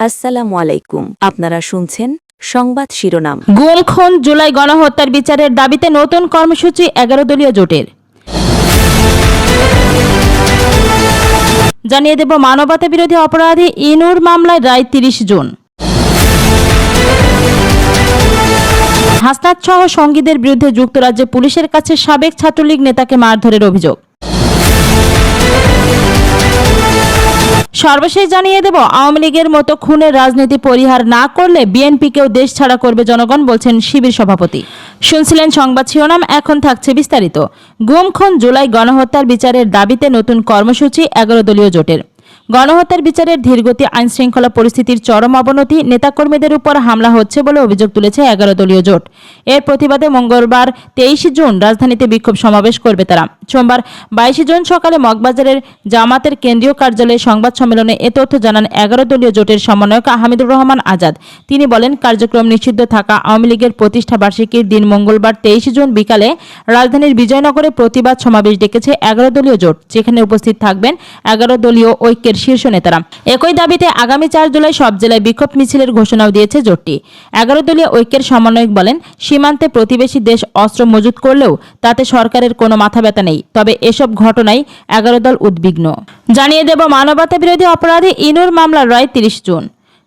আসসালামু আলাইকুম। আপনারা শুনছেন সংবাদ শিরোনাম। গুম খুন জুলাই গণহত্যার বিচারের দাবিতে নতুন কর্মসূচি 11 দলীয় জোটের। জানিয়ে দেব মানবতা বিরোধী অপরাধী ইনুর মামলায় রায় 30 জুন। হাসনাত সহ সঙ্গীদের বিরুদ্ধে যুক্তরাজ্যে পুলিশের কাছে সাবেক ছাত্রলীগ নেতাকে মারধরের অভিযোগ। সর্বশেষ জানিয়ে দেব আওয়ামী লীগের মতো খুনের রাজনীতি পরিহার না করলে বিএনপিকেও দেশ ছাড়া করবে জনগণ, বলছেন শিবির সভাপতি। শুনছিলেন সংবাদ শিরোনাম, এখন থাকছে বিস্তারিত। গুম খুন জুলাই গণহত্যার বিচারের দাবিতে নতুন কর্মসূচি 11 দলীয় জোটের। গণহত্যার বিচারের ধীরগতি, আইনশৃঙ্খলা পরিস্থিতির চরম অবনতি, নেতাকর্মীদের উপর হামলা হচ্ছে বলে অভিযোগ তুলেছে 11 দলীয় জোট। এর প্রতিবাদে মঙ্গলবার 23 জুন রাজধানীতে বিক্ষোভ সমাবেশ করবে তারা। সোমবার 22 জুন সকালে মগবাজারের জামাতের কেন্দ্রীয় কার্যালয়ে সংবাদ সম্মেলনে এ তথ্য জানান 11 দলীয় জোটের সমন্বয়ক হামিদুর রহমান আজাদ। তিনি বলেন, কার্যক্রম নিষিদ্ধ থাকা আওয়ামী লীগের প্রতিষ্ঠা বার্ষিকীর দিন মঙ্গলবার 23 জুন বিকালে রাজধানীর বিজয়নগরে প্রতিবাদ সমাবেশ ডেকেছে 11 দলীয় জোট, যেখানে উপস্থিত থাকবেন 11 দলীয় ঐক্যের শীর্ষ নেতারা। একই দাবিতে আগামী 4 জুলাই সব জেলায় বিক্ষোভ মিছিলের ঘোষণাও দিয়েছে জোটটি। 11 দলীয় ঐক্যের সমন্বয়ক বলেন, সীমান্তে প্রতিবেশী দেশ অস্ত্র মজুত করলেও তাতে সরকারের কোনো মাথা ব্যথা নেই, তবে এসব ঘটনায় 11 দল উদ্বিগ্ন। জানিয়ে দেব মানবতা বিরোধী অপরাধী ইনুর মামলার রায় 30 জুন।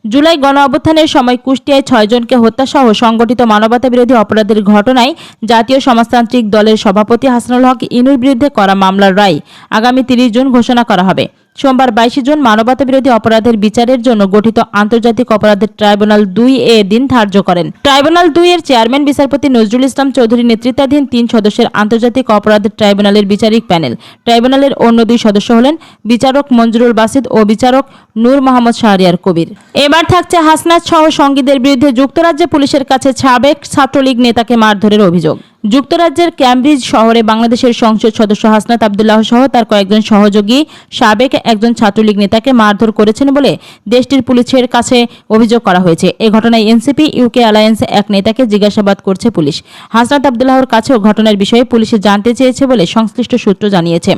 জুলাই গণ অভ্যুত্থানের সময় কুষ্টিয়ায় 6 জনকে হত্যাসহ সংগঠিত মানবতা বিরোধী অপরাধের ঘটনায় জাতীয় সমাজতান্ত্রিক দলের সভাপতি হাসানুল হক ইনুর বিরুদ্ধে করা মামলার রায় আগামী 30 জুন ঘোষণা করা হবে। সোমবার 22 জুন মানবতা বিরোধী অপরাধের বিচারের জন্য গঠিত আন্তর্জাতিক অপরাধের ট্রাইব্যুনাল 2 দিন ধার্য করেন। ট্রাইব্যুনাল 2 এর চেয়ারম্যান বিচারপতি নজরুল ইসলাম চৌধুরী নেতৃত্বাধীন 3 সদস্যের আন্তর্জাতিক অপরাধের ট্রাইব্যুনালের বিচারিক প্যানেল। ট্রাইব্যুনালের অন্য 2 সদস্য হলেন বিচারক মঞ্জুরুল বাসিদ ও বিচারক নূর মোহাম্মদ শাহরিয়ার কবির। এবার থাকছে হাসনাত সহ সঙ্গীদের বিরুদ্ধে যুক্তরাজ্যে পুলিশের কাছে সাবেক ছাত্রলীগ নেতাকে মারধরের অভিযোগ। যুক্তরাজ্যের ক্যামব্রিজ শহরে বাংলাদেশের সংসদ সদস্য হাসনাত আব্দুল্লাহ সহ তার কয়েকজন সহযোগী সাবেক একজন ছাত্রলীগ নেতাকে মারধর করেছেন বলে দেশটির পুলিশের কাছে অভিযোগ করা হয়েছে। এ ঘটনায় এনসিপি ইউকে অ্যালায়েন্স এক নেতাকে জিজ্ঞাসাবাদ করছে পুলিশ। হাসনাত আব্দুল্লাহর কাছেও ঘটনার বিষয়ে পুলিশে জানতে চেয়েছে বলে সংশ্লিষ্ট সূত্র জানিয়েছে।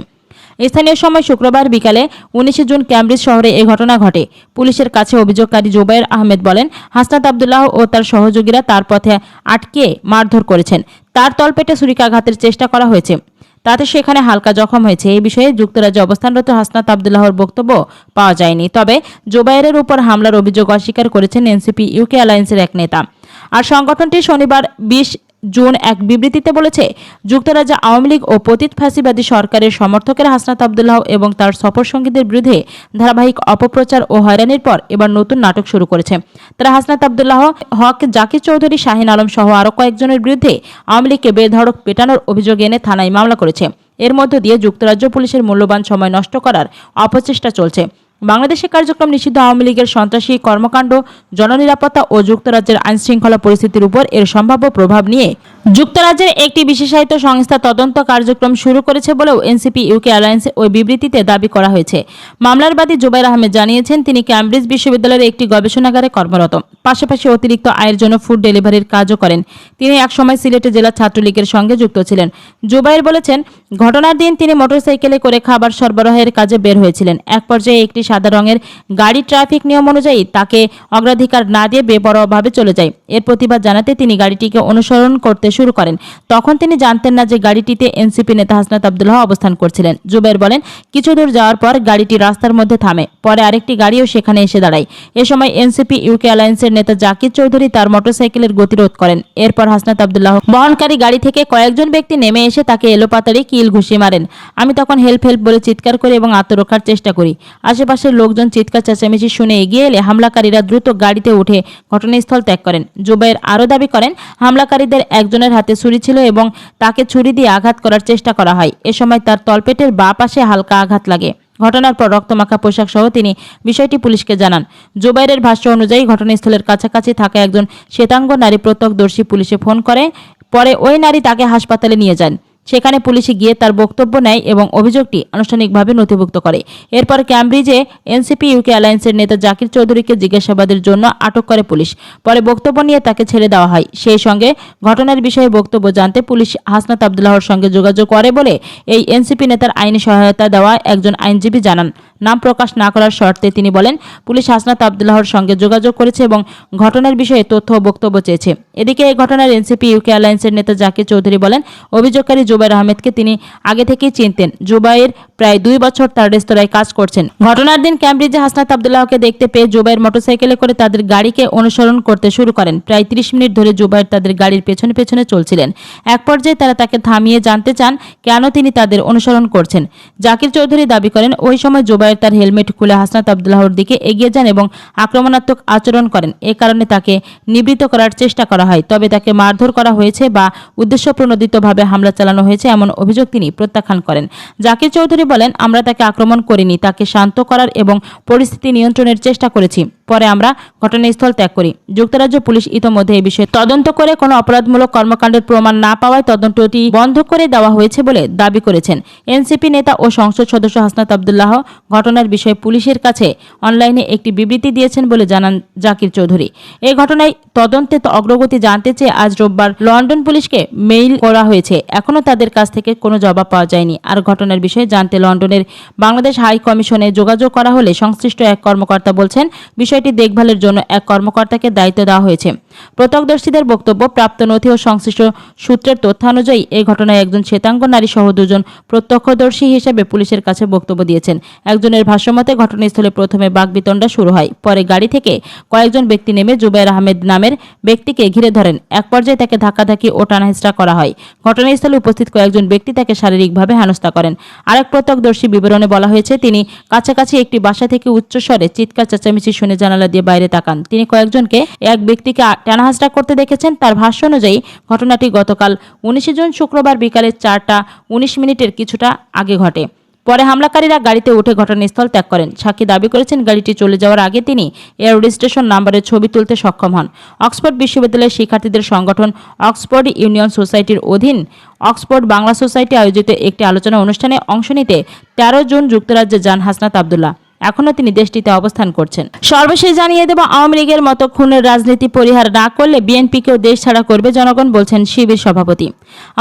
স্থানীয় সময় শুক্রবার বিকালে 19 জুন ক্যামব্রিজ শহরে এই ঘটনা ঘটে। পুলিশের কাছে অভিযোগকারী জুবায়ের আহমেদ বলেন, হাসনাত আব্দুল্লাহ ও তার সহযোগীরা তার পথে আটকে মারধর করেছেন। তার তলপেটে ছুরিকাঘাতের চেষ্টা করা হয়েছে, তাতে সেখানে হালকা জখম হয়েছে। এই বিষয়ে যুক্তরাজ্যে অবস্থানরত হাসনাত আব্দুল্লাহর বক্তব্য পাওয়া যায়নি, তবে জুবায়েরের উপর হামলার অভিযোগ অস্বীকার করেছেন এনসিপি ইউকে অ্যালায়েন্সের এক নেতা। আর সংগঠনটি শনিবার 20 জুন এক বিবৃতিতে বলেছে, যুক্তরাজ্যে আওয়ামী লীগ ও পতিত ফাঁসিবাদী সরকারের সমর্থকেরা হাসনাত আব্দুল্লাহ এবং তার সফরসঙ্গীদের বিরুদ্ধে ধারাবাহিক অপপ্রচার ও হয়রানির পর এবার নতুন নাটক শুরু করেছে। তারা হাসনাত আব্দুল্লাহ, হক, জাকির চৌধুরী, শাহিন আলম সহ আরও কয়েকজনের বিরুদ্ধে আওয়ামী লীগকে বেধড়ক পেটানোর অভিযোগ এনে থানায় মামলা করেছে। এর মধ্য দিয়ে যুক্তরাজ্য পুলিশের মূল্যবান সময় নষ্ট করার অপচেষ্টা চলছে। বাংলাদেশে কার্যক্রম নিষিদ্ধ আওয়ামী লীগের সন্ত্রাসী কর্মকাণ্ড, জননিরাপত্তা ও যুক্তরাজ্যের আইনশৃঙ্খলা পরিস্থিতির উপর এর সম্ভাব্য প্রভাব নিয়ে যুক্তরাজ্যের একটি বিশেষায়িত সংস্থা তদন্ত কার্যক্রম শুরু করেছে বলেও এনসিপি ইউকে অ্যালায়েন্স ওই বিবৃতিতে দাবি করা হয়েছে। মামলার বাদী জুবায়ের আহমেদ জানিয়েছেন, তিনি ক্যামব্রিজ বিশ্ববিদ্যালয়ের একটি গবেষণাগারে কর্মরত, পাশাপাশি অতিরিক্ত আয়ের জন্য ফুড ডেলিভারির কাজও করেন। তিনি একসময় সিলেটে জেলা ছাত্রলীগের সঙ্গে যুক্ত ছিলেন। জুবায়ের বলেছেন, ঘটনার দিন তিনি মোটরসাইকেলে করে খাবার সরবরাহের কাজে বের হয়েছিলেন। এক পর্যায়ে একটি সাদা রঙের গাড়ি ট্রাফিক নিয়ম অনুযায়ী তাকে অগ্রাধিকার না দিয়ে বেপরোয়াভাবে চলে যায়। এর প্রতিবাদ জানাতে তিনি গাড়িটিকে অনুসরণ করতে শুরু করেন। তখন তিনি জানতেন না যে গাড়িটিতে এনসিপি নেতা হাসনাত আব্দুল্লাহ অবস্থান করছিলেন। জুবায়ের বলেন, কিছু দূর যাওয়ার পর গাড়িটি রাস্তার মধ্যে থামে, পরে আরেকটি গাড়িও সেখানে এসে দাঁড়ায়। এ সময় এনসিপি ইউকে অ্যালায়েন্সের নেতা জাকির চৌধুরী তার মোটরসাইকেলের গতিরোধ করেন। এরপর হাসনাত আব্দুল্লাহ বহনকারী গাড়ি থেকে কয়েকজন ব্যক্তি নেমে এসে তাকে এলোপাতাড়ি কিল ঘুষি মারেন। আমি তখন হেল্প হেল্প বলে চিৎকার করি এবং আত্মরক্ষার চেষ্টা করি। আশেপাশের লোকজন চিৎকার চেঁচামেচি শুনে এগিয়ে এলে হামলাকারীরা দ্রুত গাড়িতে উঠে ঘটনাস্থল ত্যাগ করেন। জুবায়ের আরও দাবি করেন, হামলাকারীদের একজনের হাতে ছুরি ছিল এবং তাকে ছুরি দিয়ে আঘাত করার চেষ্টা করা হয়। এ সময় তার তলপেটের বাঁ পাশে হালকা আঘাত লাগে। ঘটনার পর রক্তমাখা পোশাক সহ তিনি বিষয়টি পুলিশকে জানান। জুবায়েরের ভাষ্য অনুযায়ী ঘটনাস্থলের কাছাকাছি থাকা একজন শ্বেতাঙ্গ নারী প্রত্যক্ষদর্শী পুলিশে ফোন করে। পরে ওই নারী তাকে হাসপাতালে নিয়ে যান। সেখানে পুলিশে গিয়ে তার বক্তব্য নেয় এবং অভিযোগটি আনুষ্ঠানিকভাবে নথিভুক্ত করে। এরপর ক্যামব্রিজে এনসিপি ইউকে অ্যালায়েন্সের নেতা জাকির চৌধুরীকে জিজ্ঞাসাবাদের জন্য আটক করে পুলিশ। পরে বক্তব্য নিয়ে তাকে ছেড়ে দেওয়া হয়। সেই সঙ্গে ঘটনার বিষয়ে বক্তব্য জানতে পুলিশ হাসনাত আব্দুল্লাহর সঙ্গে যোগাযোগ করে বলে এই এনসিপি নেতার আইনি সহায়তা দেওয়া একজন আইনজীবী জানান। নাম প্রকাশ না করার শর্তে তিনি বলেন, পুলিশ হাসনাত আব্দুল্লাহর সঙ্গে যোগাযোগ করেছে এবং ঘটনার বিষয়ে তথ্য ও বক্তব্য চেয়েছে। এদিকে এই ঘটনার এনসিপি ইউকে অ্যালায়েন্সের নেতা জাকির চৌধুরী বলেন, অভিযোগকারী জুবাইর আহমেদকে তিনি আগে থেকেই চিনতেন। জুবাইর প্রায় 2 বছর তার রেস্তোরাঁয় কাজ করছেন। ঘটনার দিন ক্যামব্রিজে হাসনাত আব্দুল্লাহকে দেখতে পেয়ে জুবাইর মোটরসাইকেলে করে তাদের গাড়িকে অনুসরণ করতে শুরু করেন। প্রায় 30 মিনিট ধরে জুবাইর তাদের গাড়ির পেছনে পেছনে চলছিলেন। এক পর্যায়ে তারা তাকে থামিয়ে জানতে চান কেন তিনি তাদের অনুসরণ করছেন। জাকির চৌধুরী দাবি করেন, ওই সময় জুবাইর তার হেলমেট খুলে হাসনাত আব্দুল্লাহর দিকে এগিয়ে যান এবং আক্রমণাত্মক আচরণ করেন। এ কারণে তাকে নিবৃত্ত করার চেষ্টা করা হয়, তবে তাকে মারধর করা হয়েছে বা উদ্দেশ্যপ্রণোদিতভাবে হামলা চালানো হয়েছে এমন অভিযোগ তিনি প্রত্যাখ্যান করেন। জাকির চৌধুরী বলেন, আমরা তাকে আক্রমণ করিনি, তাকে শান্ত করার এবং পরিস্থিতি নিয়ন্ত্রণের চেষ্টা করেছি। পরে আমরা ঘটনাস্থল ত্যাগ করি। যুক্তরাজ্য পুলিশ ইতোমধ্যে এই বিষয়ে তদন্ত করে কোনো অপরাধমূলক কর্মকাণ্ডের প্রমাণ না পাওয়ায় তদন্তটি বন্ধ করে দেওয়া হয়েছে বলে দাবি করেছেন এনসিপি নেতা ও সংসদ সদস্য হাসনাত আব্দুল্লাহ। ঘটনার বিষয়ে পুলিশের কাছে অনলাইনে একটি বিবৃতি দিয়েছেন বলে জানান জাকির চৌধুরী। এই ঘটনায় তদন্তে অগ্রগতি জানতে চেয়ে আজ রোববার লন্ডন পুলিশকে মেইল করা হয়েছে। এখনও তাদের কাছ থেকে কোনো জবাব পাওয়া যায়নি। আর ঘটনার বিষয়ে জানতে লন্ডনের বাংলাদেশ হাই কমিশনে যোগাযোগ করা হলে সংশ্লিষ্ট এক কর্মকর্তা বলছেন, বিষয়টি দেখভালের জন্য এক কর্মকর্তাকে দায়িত্ব দেওয়া হয়েছে। প্রত্যক্ষদর্শীদের বক্তব্য, প্রাপ্ত নথি ও সংশ্লিষ্ট সূত্রের তথ্যানুযায়ী এই ঘটনায় একজন শ্বেতাঙ্গ নারী সহ 2 জন প্রত্যক্ষদর্শী হিসেবে পুলিশের কাছে বক্তব্য দিয়েছেন। একজনের ভাষ্যমতে ঘটনাস্থলে প্রথমে বাকবিতণ্ডা শুরু হয়। পরে গাড়ি থেকে কয়েকজন ব্যক্তি নেমে জুবাইর আহমেদ নামের ব্যক্তিকে ঘিরে ধরেন। এক পর্যায়ে তাকে ধাক্কাধাক্কি ও টানাহেঁচড়া করা হয়। ঘটনাস্থলে উপস্থিত কয়েকজন ব্যক্তি তাকে শারীরিকভাবে হেনস্থা করেন। আরেক প্রত্যক্ষদর্শী বিবরণে বলা হয়েছে, তিনি কাছাকাছি একটি বাসা থেকে উচ্চস্বরে চিৎকার চেঁচামেচি শুনে জানালা দিয়ে বাইরে তাকান। তিনি কয়েকজনকে এক ব্যক্তিকে টানাহেঁচড়া করতে দেখেছেন। তার ভাষ্য অনুযায়ী ঘটনাটি গতকাল 19 জুন শুক্রবার বিকালে 4:19 কিছুটা আগে ঘটে। পরে হামলাকারীরা গাড়িতে উঠে ঘটনাস্থল ত্যাগ করেন। সাক্ষী দাবি করেছেন, গাড়িটি চলে যাওয়ার আগে তিনি এর রেজিস্ট্রেশন নাম্বারের ছবি তুলতে সক্ষম হন। অক্সফোর্ড বিশ্ববিদ্যালয়ের শিক্ষার্থীদের সংগঠন অক্সফোর্ড ইউনিয়ন সোসাইটির অধীন অক্সফোর্ড বাংলা সোসাইটি আয়োজিত একটি আলোচনা অনুষ্ঠানে অংশ নিতে 13 জুন যুক্তরাজ্যে যান হাসনাত আব্দুল্লাহ। এখনও তিনি দেশটিতে অবস্থান করছেন। সর্বশেষ জানিয়ে দেব, আওয়ামী লীগের মতো খুনের রাজনীতি পরিহার না করলে বিএনপিকেও দেশ ছাড়া করবে জনগণ, বলছেন শিবির সভাপতি।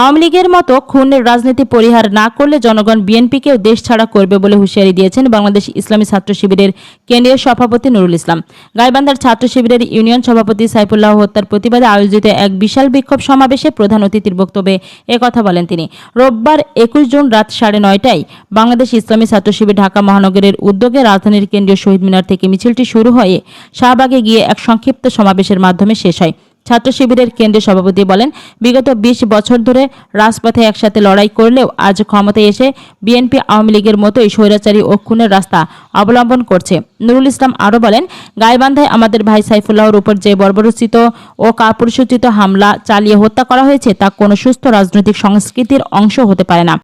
আওয়ামী লীগের মতো খুনের রাজনীতি পরিহার না করলে জনগণ বিএনপিকেও দেশ ছাড়া করবে বলে হুঁশিয়ারি দিয়েছেন বাংলাদেশ ইসলামী ছাত্র শিবিরের কেন্দ্রীয় সভাপতি নুরুল ইসলাম। গাইবান্ধার ছাত্র শিবিরের ইউনিয়ন সভাপতি সাইফুল্লাহ হত্যার প্রতিবাদে আয়োজিত এক বিশাল বিক্ষোভ সমাবেশে প্রধান অতিথির বক্তব্যে একথা বলেন তিনি। রোববার 21 জুন রাত 9:30টায় বাংলাদেশ ইসলামী ছাত্র শিবির ঢাকা মহানগরের উদ্যোগে রাজধানীর কেন্দ্রীয় শহীদ মিনার থেকে মিছিলটি শুরু হয়ে শাহবাগে গিয়ে এক সংক্ষিপ্ত সমাবেশের মাধ্যমে শেষ হয়। ছাত্র শিবিরের কেন্দ্রীয় সভাপতি বলেন, বিগত 20 বছর ধরে রাজপথে একসাথে লড়াই করলেও আজ ক্ষমতায় এসে বিএনপি আওয়ামী লীগের মতোই স্বৈরাচারী ও খুনের রাস্তা অবলম্বন করছে। নুরুল ইসলাম আরও বলেন, গাইবান্ধায় আমাদের ভাই সাইফুল্লাহর উপর যে বর্বরোচিত ও কাপুরুষোচিত হামলা চালিয়ে হত্যা করা হয়েছে তা কোনো সুস্থ রাজনৈতিক সংস্কৃতির অংশ হতে পারে না।